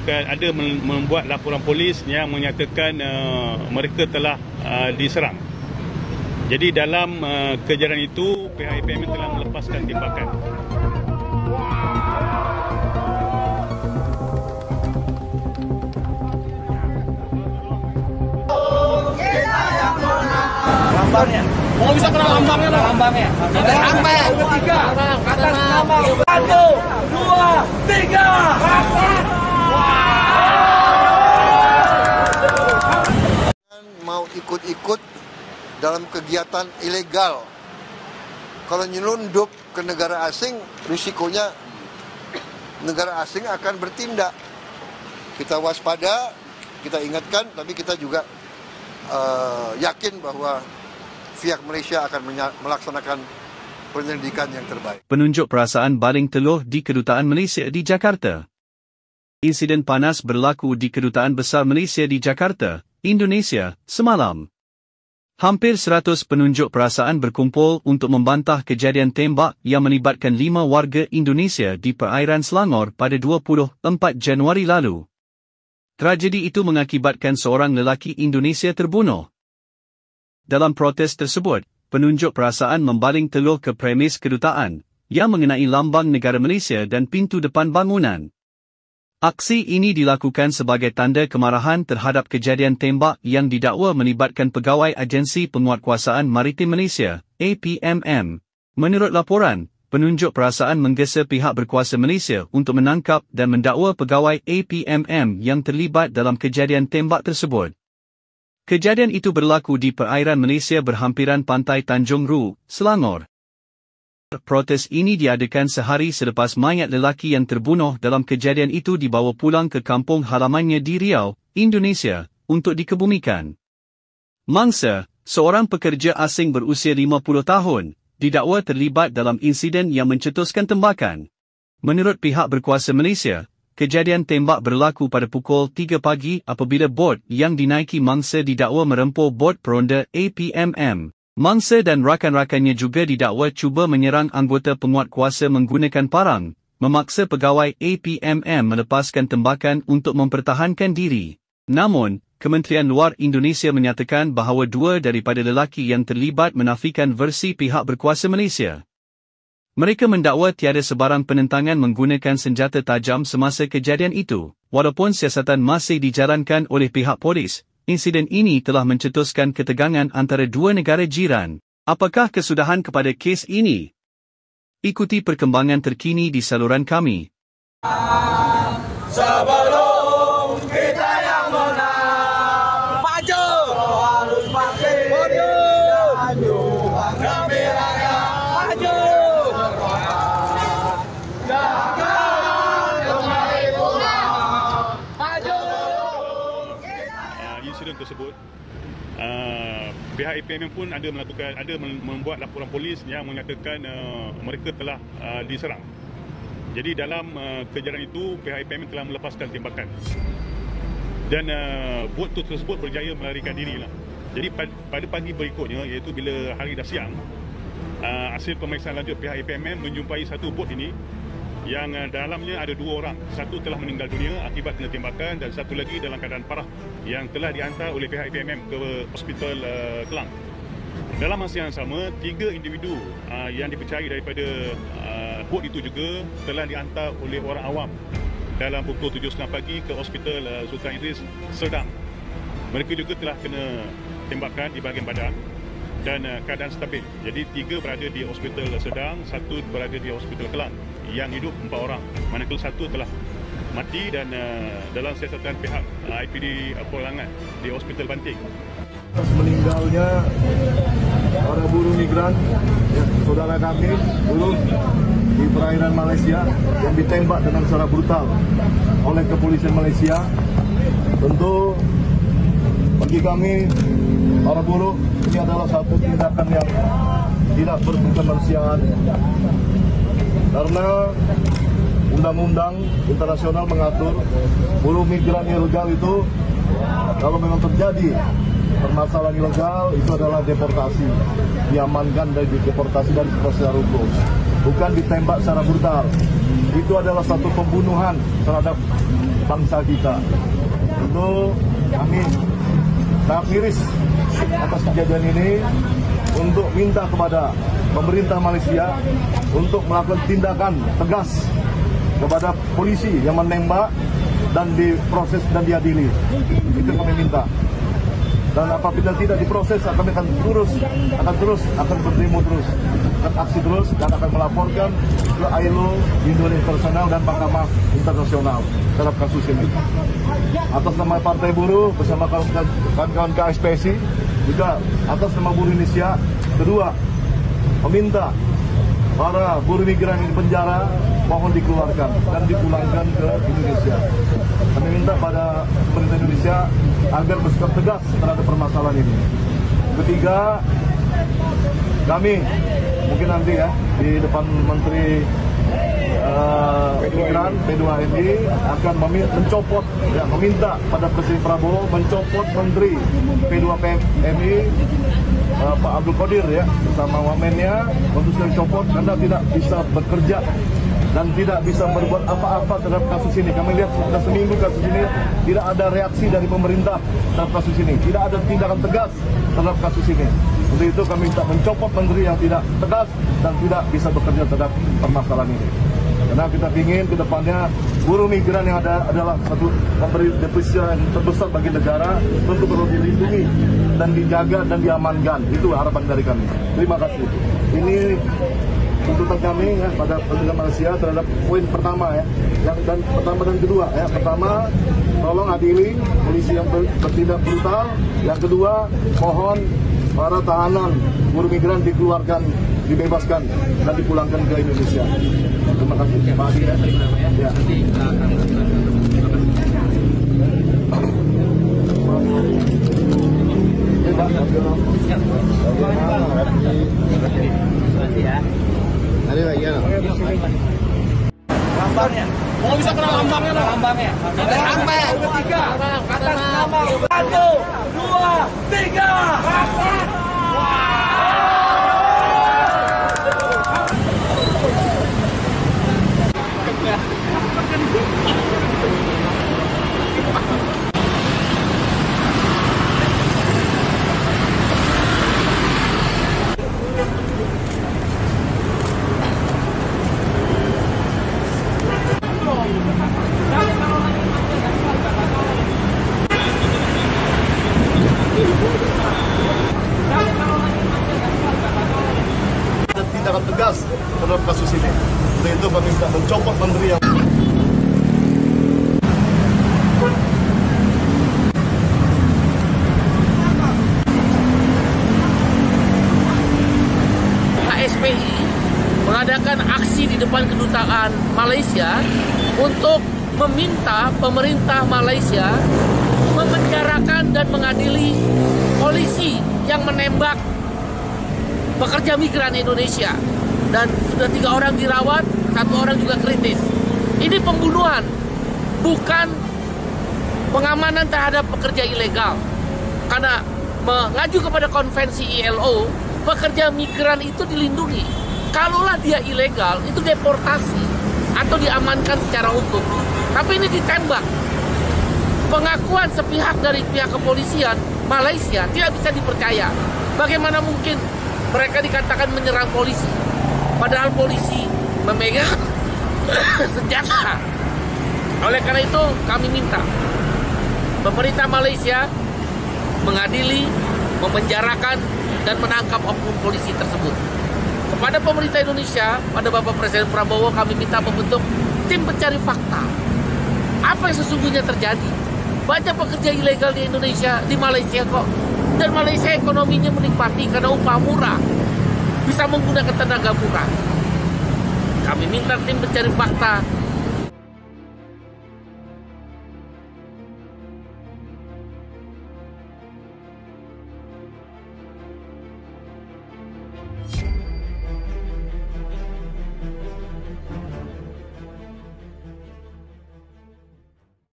Ada membuat laporan polis yang menyatakan mereka telah diserang. Jadi dalam kejadian itu pihak APM telah melepaskan tembakan. Lambangnya. Oh, bisa kenal lambangnya. Lambangnya. Sampai tiga. Atas nama 1, 2, 3. Mau ikut-ikut dalam kegiatan ilegal. Kalau nyelundup ke negara asing, risikonya negara asing akan bertindak. Kita waspada, kita ingatkan, tapi kita juga yakin bahwa pihak Malaysia akan melaksanakan penyelidikan yang terbaik. Penunjuk perasaan baling teluh di Kedutaan Malaysia di Jakarta. Insiden panas berlaku di Kedutaan Besar Malaysia di Jakarta, Indonesia, semalam. Hampir 100 penunjuk perasaan berkumpul untuk membantah kejadian tembak yang melibatkan 5 warga Indonesia di perairan Selangor pada 24 Januari lalu. Tragedi itu mengakibatkan seorang lelaki Indonesia terbunuh. Dalam protes tersebut, penunjuk perasaan membaling teluh ke premis kedutaan, yang mengenai lambang negara Malaysia dan pintu depan bangunan. Aksi ini dilakukan sebagai tanda kemarahan terhadap kejadian tembak yang didakwa melibatkan pegawai Agensi Penguatkuasaan Maritim Malaysia, APMM. Menurut laporan, penunjuk perasaan menggesa pihak berkuasa Malaysia untuk menangkap dan mendakwa pegawai APMM yang terlibat dalam kejadian tembak tersebut. Kejadian itu berlaku di perairan Malaysia berhampiran pantai Tanjung Ru, Selangor. Protes ini diadakan sehari selepas mayat lelaki yang terbunuh dalam kejadian itu dibawa pulang ke kampung halamannya di Riau, Indonesia, untuk dikebumikan. Mangsa, seorang pekerja asing berusia 50 tahun, didakwa terlibat dalam insiden yang mencetuskan tembakan. Menurut pihak berkuasa Malaysia, kejadian tembak berlaku pada pukul 3 pagi apabila bot yang dinaiki mangsa didakwa merempur bot peronda APMM. Mangsa dan rakan-rakannya juga didakwa cuba menyerang anggota penguatkuasa menggunakan parang, memaksa pegawai APMM melepaskan tembakan untuk mempertahankan diri. Namun, Kementerian Luar Indonesia menyatakan bahawa 2 daripada lelaki yang terlibat menafikan versi pihak berkuasa Malaysia. Mereka mendakwa tiada sebarang penentangan menggunakan senjata tajam semasa kejadian itu. Walaupun siasatan masih dijalankan oleh pihak polis, insiden ini telah mencetuskan ketegangan antara 2 negara jiran. Apakah kesudahan kepada kes ini? Ikuti perkembangan terkini di saluran kami. Sebelum kita yang menang, maju harus pakai maju, kami raya maju. Jangan kembali pulang, maju. Insiden tersebut, pihak APM pun ada membuat laporan polis yang menyatakan mereka telah diserang. Jadi dalam kejadian itu pihak APM telah melepaskan tembakan dan bot tersebut berjaya melarikan diri lah. Jadi pada pagi berikutnya, iaitu bila hari dah siang, hasil pemeriksaan lanjut pihak APM menjumpai satu bot ini yang dalamnya ada 2 orang. Satu telah meninggal dunia akibat kena tembakan dan satu lagi dalam keadaan parah yang telah dihantar oleh pihak APM ke Hospital Kelang. Dalam masa yang sama, 3 individu yang dipercayai daripada bot itu juga telah dihantar oleh orang awam dalam pukul 7.30 pagi ke Hospital Sultan Idris, Serdang. Mereka juga telah kena tembakan di bahagian badan dan keadaan stabil. Jadi 3 berada di Hospital Serdang, 1 berada di Hospital Kelang. Yang hidup 4 orang, manakala 1 telah mati dan dalam siasatan pihak IPD Pulangan di Hospital Banting. Meninggalnya para buruh migran, saudara kami buruh di perairan Malaysia yang ditembak dengan secara brutal oleh kepolisian Malaysia. Tentu bagi kami para buruh ini adalah satu tindakan yang tidak berkemanusiaan. Karena undang-undang internasional mengatur buruh migran ilegal itu kalau memang terjadi permasalahan ilegal itu adalah deportasi, diamankan dan deportasi dan proses hukum, bukan ditembak secara brutal. Itu adalah satu pembunuhan terhadap bangsa kita. Tentu kami sangat miris atas kejadian ini, untuk minta kepada pemerintah Malaysia untuk melakukan tindakan tegas kepada polisi yang menembak dan diproses dan diadili. Itu kami minta. Dan apabila tidak diproses, kami akan berdemo terus, akan aksi terus, dan akan melaporkan ke ILO, Indonesia Internasional, dan Mahkamah Internasional terhadap kasus ini. Atas nama Partai Buruh bersama kawan-kawan KSPSI, juga atas nama buruh Indonesia, kedua meminta para buruh migran di penjara mohon dikeluarkan dan dipulangkan ke Indonesia. Kami minta pada pemerintah Indonesia agar bersikap tegas terhadap permasalahan ini. Ketiga, kami mungkin nanti ya di depan Menteri Migran P2MI akan meminta pada Presiden Prabowo mencopot Menteri P2MI Pak Abdul Qadir ya bersama wamennya untuk dicopot karena tidak bisa bekerja dan tidak bisa berbuat apa-apa terhadap kasus ini. Kami lihat sudah seminggu kasus ini tidak ada reaksi dari pemerintah terhadap kasus ini, tidak ada tindakan tegas terhadap kasus ini. Untuk itu kami minta mencopot menteri yang tidak tegas dan tidak bisa bekerja terhadap permasalahan ini. Karena kita ingin ke depannya buruh migran yang ada adalah satu pemberi devisa yang terbesar bagi negara untuk perlu dilindungi dan dijaga dan diamankan. Itu harapan dari kami. Terima kasih. Ini tuntutan kami ya pada pemerintah Malaysia terhadap poin pertama ya, dan pertama dan kedua ya. Pertama, tolong adili polisi yang bertindak brutal. Yang kedua, mohon para tahanan buruh migran dikeluarkan, dibebaskan dan dipulangkan ke Indonesia. Terima kasih. Pak Adi ya. Ya. Nanti lambangnya. Oh, bisa kena lambangnya lah. Lambangnya. Sampai. Tiga. Atas nama. 1, 2, 3. tindakan tegas terhadap kasus ini. Untuk itu kami minta mencopot menteri yang KSPI mengadakan aksi di depan kedutaan Malaysia untuk meminta pemerintah Malaysia memenjarakan dan mengadili polisi yang menembak pekerja migran Indonesia, dan sudah 3 orang dirawat, 1 orang juga kritis. Ini pembunuhan, bukan pengamanan terhadap pekerja ilegal. Karena mengacu kepada konvensi ILO, pekerja migran itu dilindungi. Kalaulah dia ilegal, itu deportasi atau diamankan secara hukum. Tapi ini ditembak. Pengakuan sepihak dari pihak kepolisian Malaysia tidak bisa dipercaya. Bagaimana mungkin mereka dikatakan menyerang polisi, padahal polisi memegang senjata. Oleh karena itu kami minta pemerintah Malaysia mengadili, memenjarakan, dan menangkap oknum polisi tersebut. Kepada pemerintah Indonesia, pada Bapak Presiden Prabowo, kami minta membentuk tim pencari fakta. Apa yang sesungguhnya terjadi? Banyak pekerja ilegal di Indonesia, di Malaysia kok. Dan Malaysia ekonominya menikmati karena upah murah, bisa menggunakan tenaga murah. Kami minta tim pencari fakta